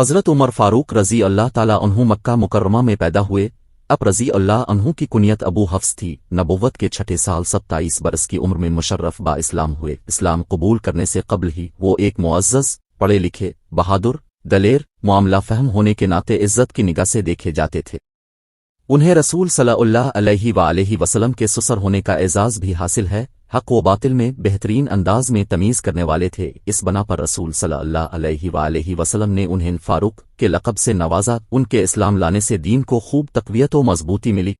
حضرت عمر فاروق رضی اللہ تعالیٰ عنہ مکہ مکرمہ میں پیدا ہوئے۔ اب رضی اللہ عنہ کی کنیت ابو حفص تھی۔ نبوت کے چھٹے سال 27 برس کی عمر میں مشرف با اسلام ہوئے۔ اسلام قبول کرنے سے قبل ہی وہ ایک معزز، پڑھے لکھے، بہادر، دلیر، معاملہ فہم ہونے کے ناطے عزت کی نگاہ سے دیکھے جاتے تھے۔ انہیں رسول صلی اللہ علیہ وآلہ وسلم کے سسر ہونے کا اعزاز بھی حاصل ہے۔ حق و باطل میں بہترین انداز میں تمیز کرنے والے تھے۔ اس بنا پر رسول صلی اللہ علیہ وآلہ وسلم نے انہیں فاروق کے لقب سے نوازا۔ ان کے اسلام لانے سے دین کو خوب تقویت و مضبوطی ملی۔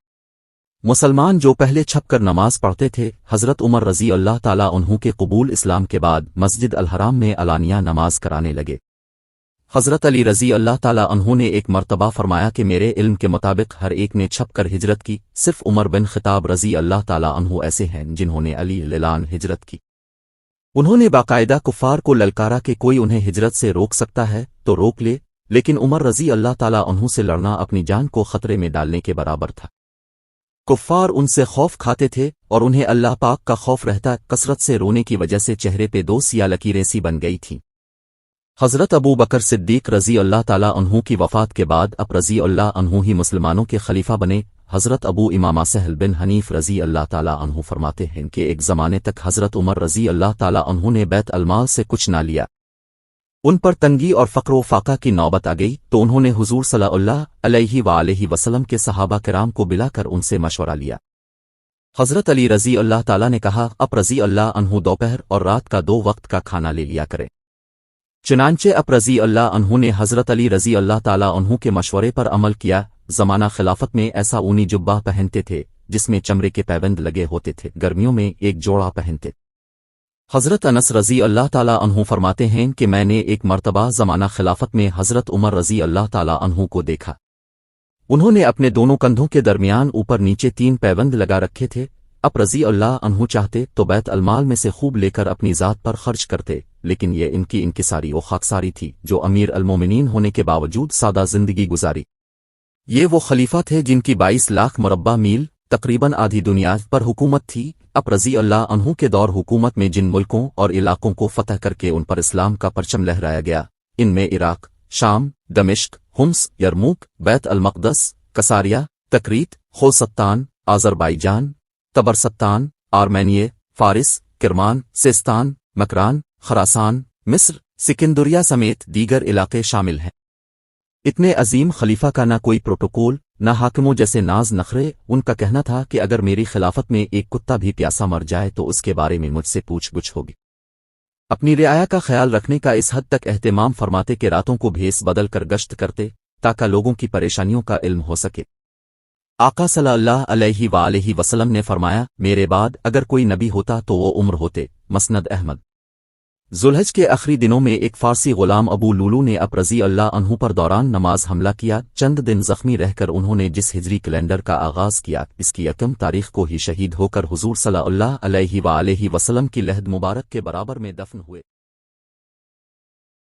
مسلمان جو پہلے چھپ کر نماز پڑھتے تھے، حضرت عمر رضی اللہ تعالیٰ عنہ کے قبول اسلام کے بعد مسجد الحرام میں علانیہ نماز کرانے لگے۔ حضرت علی رضی اللہ تعالیٰ عنہ نے ایک مرتبہ فرمایا کہ میرے علم کے مطابق ہر ایک نے چھپ کر ہجرت کی، صرف عمر بن خطاب رضی اللہ تعالیٰ عنہ ایسے ہیں جنہوں نے علی اعلان ہجرت کی۔ انہوں نے باقاعدہ کفار کو للکارا کہ کوئی انہیں ہجرت سے روک سکتا ہے تو روک لے، لیکن عمر رضی اللہ تعالیٰ عنہ سے لڑنا اپنی جان کو خطرے میں ڈالنے کے برابر تھا۔ کفار ان سے خوف کھاتے تھے اور انہیں اللہ پاک کا خوف رہتا۔ کثرت سے رونے کی وجہ سے چہرے پہ 2 سیاہ لکیریں سی بن گئی تھیں۔ حضرت ابو بکر صدیق رضی اللہ تعالیٰ عنہ کی وفات کے بعد اب رضی اللہ عنہ ہی مسلمانوں کے خلیفہ بنے۔ حضرت ابو امامہ سہل بن حنیف رضی اللہ تعالیٰ عنہ فرماتے ہیں کہ ایک زمانے تک حضرت عمر رضی اللہ تعالیٰ عنہ نے بیت المال سے کچھ نہ لیا۔ ان پر تنگی اور فقر و فاقہ کی نوبت آ گئی تو انہوں نے حضور صلی اللہ علیہ وآلہ وسلم کے صحابہ کرام کو بلا کر ان سے مشورہ لیا۔ حضرت علی رضی اللہ تعالیٰ نے کہا، اب رضی اللہ عنہ دوپہر اور رات کا 2 وقت کا کھانا لے لیا کرے۔ چنانچہ اب رضی اللہ عنہ نے حضرت علی رضی اللہ تعالیٰ عنہ کے مشورے پر عمل کیا۔ زمانہ خلافت میں ایسا اونی جبہ پہنتے تھے جس میں چمڑے کے پیوند لگے ہوتے تھے، گرمیوں میں ایک جوڑا پہنتے۔ حضرت انس رضی اللہ تعالیٰ عنہ فرماتے ہیں کہ میں نے ایک مرتبہ زمانہ خلافت میں حضرت عمر رضی اللہ تعالیٰ عنہ کو دیکھا۔ انہوں نے اپنے دونوں کندھوں کے درمیان اوپر نیچے 3 پیوند لگا رکھے تھے۔ اب رضی اللہ عنہ چاہتے تو بیت المال میں سے خوب لے کر اپنی ذات پر خرچ کرتے، لیکن یہ ان کی انکساری و خاکساری تھی جو امیر المومنین ہونے کے باوجود سادہ زندگی گزاری۔ یہ وہ خلیفہ تھے جن کی 22 لاکھ مربع میل تقریباً آدھی دنیا پر حکومت تھی۔ اب رضی اللہ عنہ کے دور حکومت میں جن ملکوں اور علاقوں کو فتح کر کے ان پر اسلام کا پرچم لہرایا گیا، ان میں عراق، شام، دمشق، حمص، یرموک، بیت المقدس، کساریہ، تکریت، خوزستان، آذربائیجان، تبرستان، آرمینیہ، فارس، کرمان، سیستان، مکران، خراسان، مصر، سکندریہ سمیت دیگر علاقے شامل ہیں۔ اتنے عظیم خلیفہ کا نہ کوئی پروٹوکول، نہ حاکموں جیسے ناز نخرے۔ ان کا کہنا تھا کہ اگر میری خلافت میں ایک کتا بھی پیاسا مر جائے تو اس کے بارے میں مجھ سے پوچھ گچھ ہوگی۔ اپنی رعایا کا خیال رکھنے کا اس حد تک اہتمام فرماتے کہ راتوں کو بھیس بدل کر گشت کرتے تاکہ لوگوں کی پریشانیوں کا علم ہو سکے۔ آقا صلی اللہ علیہ وآلہ وسلم نے فرمایا، میرے بعد اگر کوئی نبی ہوتا تو وہ عمر ہوتے۔ مسند احمد۔ ذوالحج کے آخری دنوں میں ایک فارسی غلام ابو لولو نے اب رضی اللہ عنہ پر دوران نماز حملہ کیا۔ چند دن زخمی رہ کر انہوں نے جس ہجری کیلنڈر کا آغاز کیا، اس کی 1 تاریخ کو ہی شہید ہو کر حضور صلی اللہ علیہ وآلہ وسلم کی لحد مبارک کے برابر میں دفن ہوئے۔